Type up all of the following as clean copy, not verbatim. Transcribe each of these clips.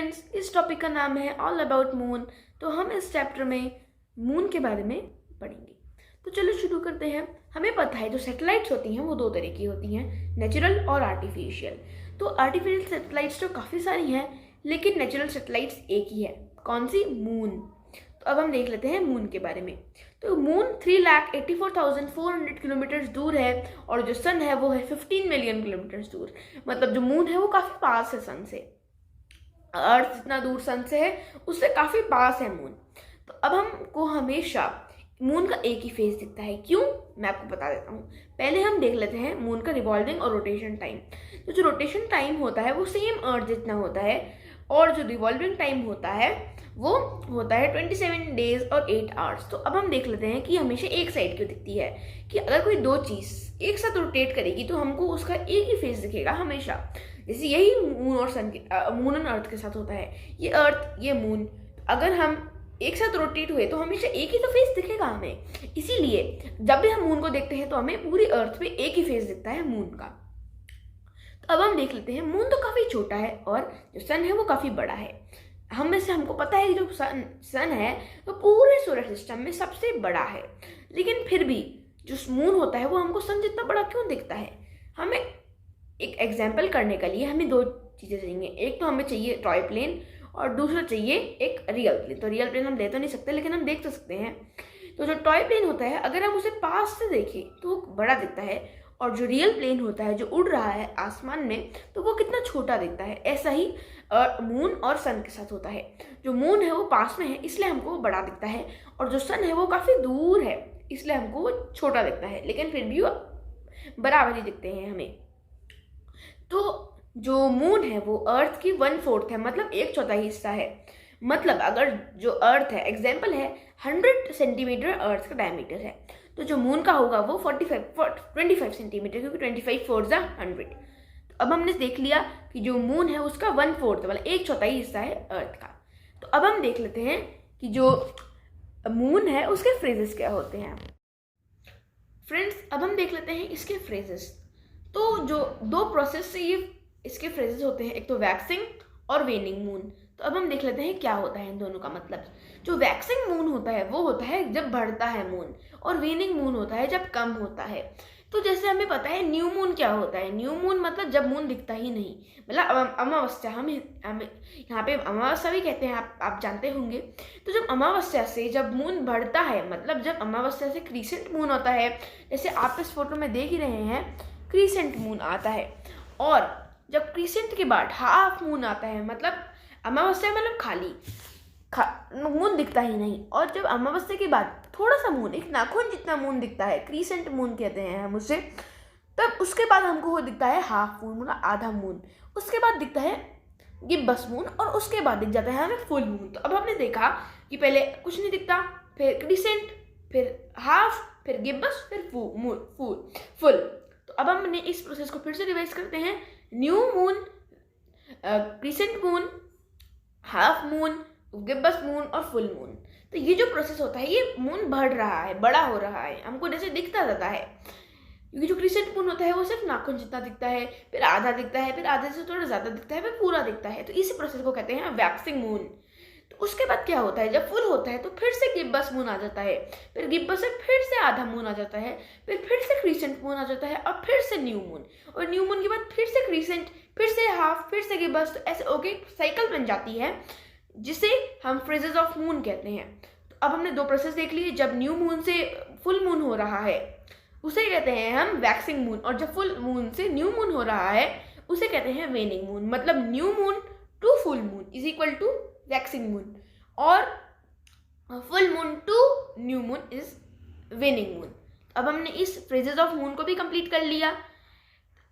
Friends, इस topic का नाम है ऑल अबाउट मून। तो हम इस चैप्टर में मून के बारे में पढ़ेंगे। तो चलो शुरू करते हैं। हमें पता है जो सैटेलाइट्स होती हैं वो दो तरह की होती हैं, नेचुरल और आर्टिफिशियल। तो आर्टिफिशियल सैटेलाइट्स तो काफ़ी सारी हैं, लेकिन नेचुरल सैटेलाइट्स एक ही है। कौन सी? मून। तो अब हम देख लेते हैं मून के बारे में। तो मून 3,84,400 किलोमीटर दूर है और जो सन है वो है 15 मिलियन किलोमीटर दूर। मतलब जो मून है वो काफ़ी पास है सन से। अर्थ जितना दूर सन से है उससे काफ़ी पास है मून। तो अब हमको हमेशा मून का एक ही फेज दिखता है। क्यों? मैं आपको बता देता हूँ। पहले हम देख लेते हैं मून का रिवॉल्विंग और रोटेशन टाइम। तो जो रोटेशन टाइम होता है वो सेम अर्थ जितना होता है और जो रिवॉल्विंग टाइम होता है वो होता है 27 डेज और 8 आवर्स। तो अब हम देख लेते हैं कि हमेशा एक साइड क्यों दिखती है। कि अगर कोई दो चीज़ एक साथ रोटेट करेगी तो हमको उसका एक ही फेज दिखेगा हमेशा। जैसे यही मून और सन के मून और अर्थ के साथ होता है। ये अर्थ, ये मून, अगर हम एक साथ रोटेट हुए तो हमेशा एक ही तो फेस दिखेगा हमें। इसीलिए जब भी हम मून को देखते हैं तो हमें पूरी अर्थ पे एक ही फेस दिखता है मून का। तो अब हम देख लेते हैं, मून तो काफ़ी छोटा है और जो सन है वो काफ़ी बड़ा है। हम में से हमको पता है कि जो सन है वो पूरे सोलर सिस्टम में सबसे बड़ा है, लेकिन फिर भी जो मून होता है वो हमको सन जितना बड़ा क्यों दिखता है? हमें एक एग्जाम्पल करने के लिए हमें दो चीज़ें चाहिए। एक तो हमें चाहिए टॉय प्लेन और दूसरा चाहिए एक रियल प्लेन। तो रियल प्लेन हम ले तो नहीं सकते, लेकिन हम देख तो सकते हैं। तो जो टॉय प्लेन होता है अगर हम उसे पास से देखें तो वो बड़ा दिखता है, और जो रियल प्लेन होता है जो उड़ रहा है आसमान में तो वो कितना छोटा दिखता है। ऐसा ही मून और सन के साथ होता है। जो मून है वो पास में है इसलिए हमको वो बड़ा दिखता है, और जो सन है वो काफ़ी दूर है इसलिए हमको वो छोटा दिखता है, लेकिन फिर भी वो बराबर ही दिखते हैं हमें। तो जो मून है वो अर्थ की 1/4 है, मतलब 1/4 हिस्सा है। मतलब अगर जो अर्थ है, एग्जाम्पल है 100 सेंटीमीटर अर्थ का डायमीटर है, तो जो मून का होगा वो 25 सेंटीमीटर, क्योंकि 25 4 जा 100। तो अब हमने देख लिया कि जो मून है उसका 1/4 मतलब 1/4 हिस्सा है अर्थ का। तो अब हम देख लेते हैं कि जो मून है उसके फ्रेजेस क्या होते हैं। फ्रेंड्स, अब हम देख लेते हैं इसके फ्रेजेस। तो जो दो प्रोसेस से ये इसके फ्रेजेस होते हैं, एक तो वैक्सिंग और वेनिंग मून। तो अब हम देख लेते हैं क्या होता है इन दोनों का मतलब। जो वैक्सिंग मून होता है वो होता है जब बढ़ता है मून, और वेनिंग मून होता है जब कम होता है। तो जैसे हमें पता है न्यू मून क्या होता है। न्यू मून मतलब जब मून दिखता ही नहीं, मतलब अमावस्या। हम यहाँ पे अमावस्या भी कहते हैं, आप जानते होंगे। तो जब अमावस्या से जब मून बढ़ता है, मतलब जब अमावस्या से क्रीसेंट मून होता है, जैसे आप इस फोटो में देख ही रहे हैं क्रीसेंट मून आता है। और जब क्रीसेंट के बाद हाफ मून आता है, मतलब अमावस्या मतलब खाली मून दिखता ही नहीं, और जब अमावस्या के बाद थोड़ा सा मून, एक नाखून जितना मून दिखता है, क्रीसेंट मून कहते हैं हम उसे, तब उसके बाद हमको वो दिखता है हाफ मून, मतलब आधा मून। उसके बाद दिखता है गिब्बस मून, और उसके बाद दिख जाता है हमें फुल मून। तो अब हमने देखा कि पहले कुछ नहीं दिखता, फिर क्रीसेंट, फिर हाफ, फिर गिब्बस, फिर फुल। तो अब हमने इस प्रोसेस को फिर से रिवाइज करते हैं। New moon, crescent moon, half moon, gibbous moon और फुल मून। तो ये जो प्रोसेस होता है ये मून बढ़ रहा है, बड़ा हो रहा है, हमको जैसे दिखता जाता है। क्योंकि जो क्रीसेंट मून होता है वो सिर्फ नाखून जितना दिखता है, फिर आधा दिखता है, फिर आधे से थोड़ा ज़्यादा दिखता है, फिर पूरा दिखता है। तो इसी प्रोसेस को कहते हैं वैक्सिंग मून। तो उसके बाद क्या होता है, जब फुल होता है तो फिर से गिब्बस मून आ जाता है, फिर गिब्बस से फिर से आधा मून आ जाता है, फिर से क्रीसेंट मून आ जाता है, और फिर से न्यू मून, और न्यू मून के बाद फिर से क्रीसेंट, फिर से हाफ, फिर से गिब्बस। तो ऐसे ओके साइकिल बन जाती है, जिसे हम फ्रेजेस ऑफ मून कहते हैं। तो अब हमने दो प्रोसेस देख लिए। जब न्यू मून से फुल मून हो रहा है उसे कहते हैं हम वैक्सिंग मून, और जब फुल मून से न्यू मून हो रहा है उसे कहते हैं वेनिंग मून। मतलब new moon to full moon is equal to waxing moon, और full moon to new moon is waning moon. अब हमने इस फ्रेजेस ऑफ मून को भी कंप्लीट कर लिया।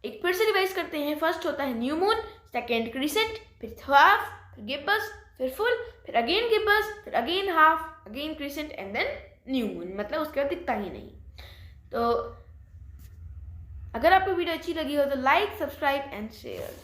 एक फिर से रिवाइज करते हैं। फर्स्ट होता है न्यू मून, सेकेंड क्रीसेंट, फिर हाफ, फिर गिब्बस, फिर फुल, फिर अगेन गिब्बस, फिर again half, again crescent and then new moon. मतलब उसके बाद दिखता ही नहीं। तो अगर आपको वीडियो अच्छी लगी हो तो लाइक, सब्सक्राइब एंड शेयर।